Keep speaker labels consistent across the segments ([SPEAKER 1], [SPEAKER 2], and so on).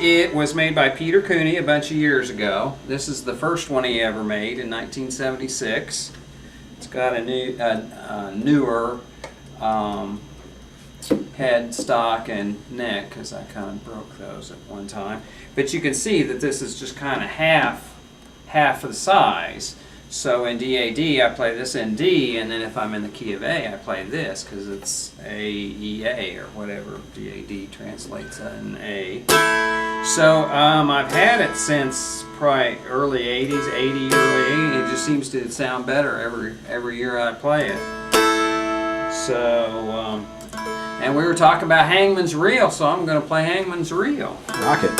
[SPEAKER 1] It was made by Peter Cooney a bunch of years ago. This is the first one he ever made in 1976. It's got a newer head, stock, and neck, because I kind of broke those at one time. But you can see that this is just kind of half of the size. So in DAD, I play this in D, and then if I'm in the key of A, I play this, because it's A-E-A, or whatever DAD translates in A. So I've had it since probably early 80s, early 80s. It just seems to sound better every year I play it. So, and we were talking about Hangman's Reel, so I'm going to play Hangman's Reel.
[SPEAKER 2] Rock it.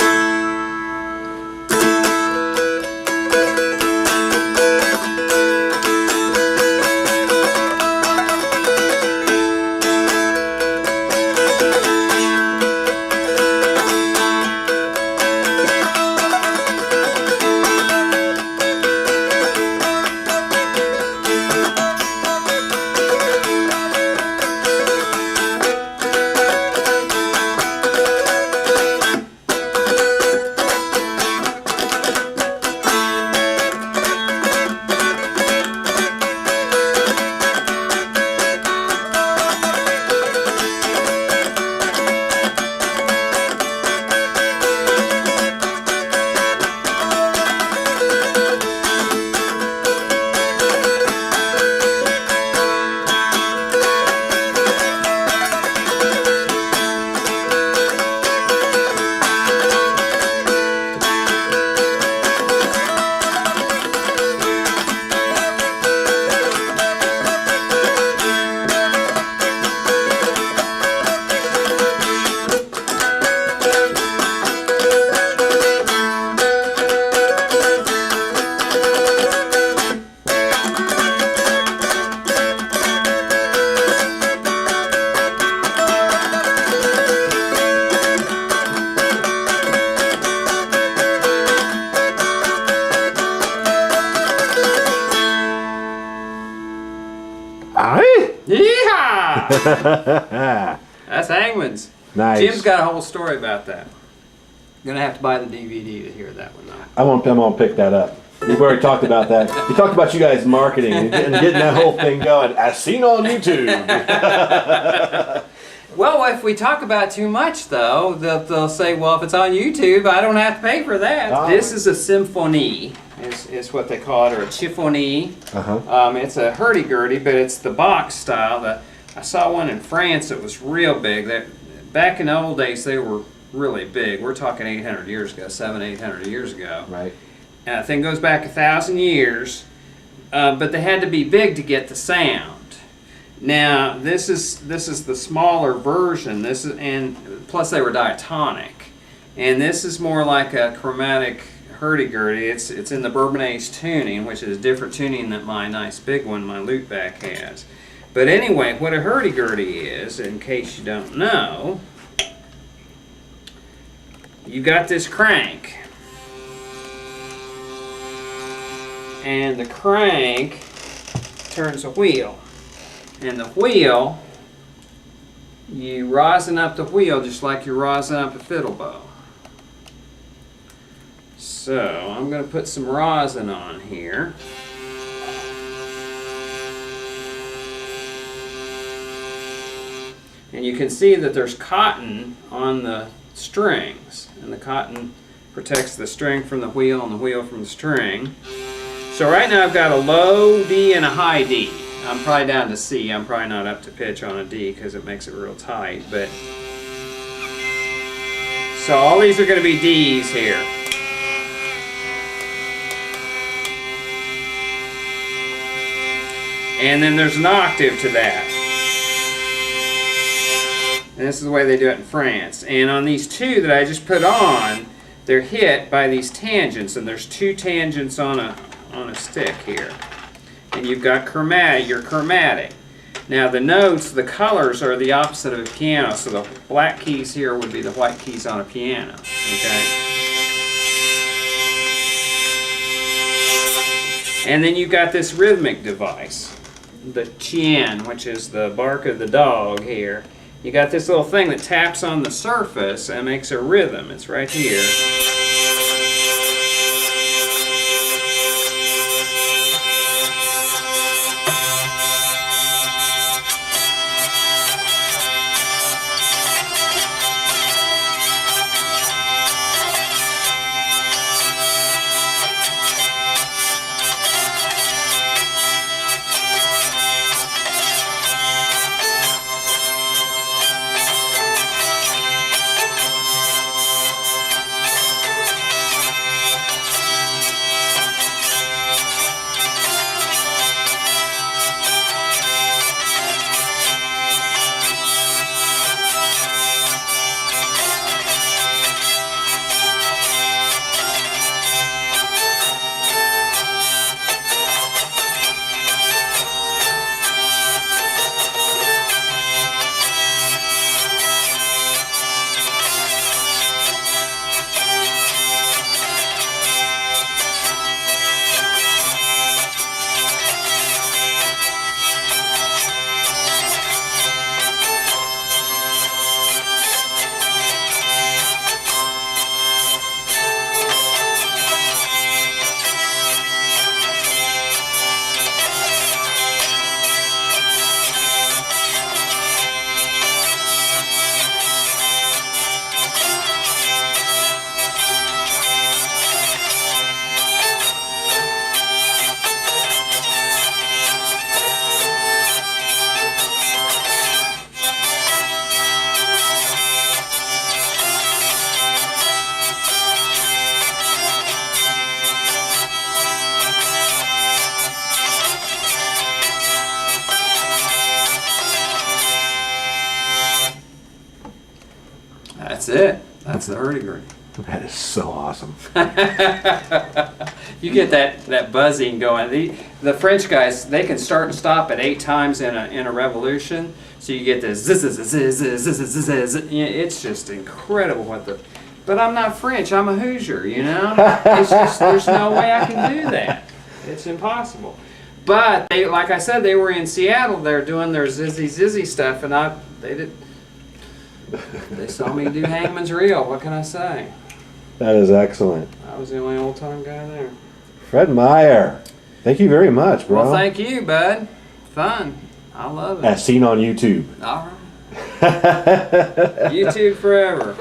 [SPEAKER 1] That's Hangman's.
[SPEAKER 2] Nice.
[SPEAKER 1] Jim's got a whole story about that. You're gonna have to buy the DVD to hear that one though.
[SPEAKER 2] I'm gonna pick that up. We've already talked about that. We talked about you guys marketing and getting that whole thing going. As seen on YouTube.
[SPEAKER 1] Well, if we talk about too much though, they'll say, well, if it's on YouTube, I don't have to pay for that.
[SPEAKER 2] Oh.
[SPEAKER 1] This is a symphonie, is what they call it, or a chiffonier. It's a hurdy-gurdy, but it's the box style. I saw one in France that was real big. Back in the old days, they were really big. We're talking 800 years ago, 800 years ago.
[SPEAKER 2] Right.
[SPEAKER 1] And the thing goes back 1,000 years, but they had to be big to get the sound. Now this is the smaller version. And plus they were diatonic, and this is more like a chromatic hurdy-gurdy. It's in the Bourbonnais tuning, which is different tuning than my nice big one my loopback has. But anyway, what a hurdy-gurdy is, in case you don't know, you got this crank. And the crank turns a wheel. And the wheel, you rosin up the wheel just like you rosin up a fiddle bow. So I'm going to put some rosin on here. And you can see that there's cotton on the strings, and the cotton protects the string from the wheel and the wheel from the string. So right now I've got a low D and a high D. I'm probably down to C. I'm probably not up to pitch on a D because it makes it real tight. But so all these are going to be Ds here. And then there's an octave to that. And this is the way they do it in France. And on these two that I just put on, they're hit by these tangents, and there's two tangents on a stick here. And you've got your chromatic. Now the notes, the colors are the opposite of a piano, so the black keys here would be the white keys on a piano. Okay? And then you've got this rhythmic device, the chien, which is the bark of the dog here. you got this little thing that taps on the surface and makes a rhythm. It's right here. That's it. That's the hurdy-gurdy.
[SPEAKER 2] That is so awesome.
[SPEAKER 1] You get that buzzing going. The French guys, they can start and stop at 8 times in a revolution. So you get this zzz, zzz, zzz, zzz, zzz, zzz. It's just incredible what the. But I'm not French. I'm a Hoosier. You know. It's just there's no way I can do that. It's impossible. But they, like I said, they were in Seattle. They're doing their zizzy zizzy stuff, and they did. They saw me do Hangman's Reel. What can I say?
[SPEAKER 2] That is excellent.
[SPEAKER 1] I was the only old-time guy there.
[SPEAKER 2] Fred Meyer, thank you very much, bro.
[SPEAKER 1] Well, thank you, bud. Fun. I love it.
[SPEAKER 2] As seen on YouTube.
[SPEAKER 1] All right. YouTube forever.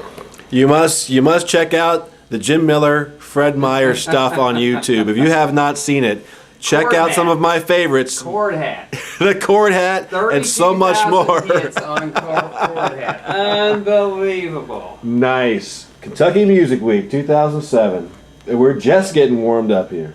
[SPEAKER 2] You must check out the Jim Miller, Fred Meyer stuff on YouTube. If you have not seen it, check
[SPEAKER 1] Cord
[SPEAKER 2] out
[SPEAKER 1] hat.
[SPEAKER 2] some of my favorites.
[SPEAKER 1] Cord hat.
[SPEAKER 2] The cord hat and so much more.
[SPEAKER 1] Hits on cord hat. Unbelievable.
[SPEAKER 2] Nice. Kentucky Music Week 2007. We're just getting warmed up here.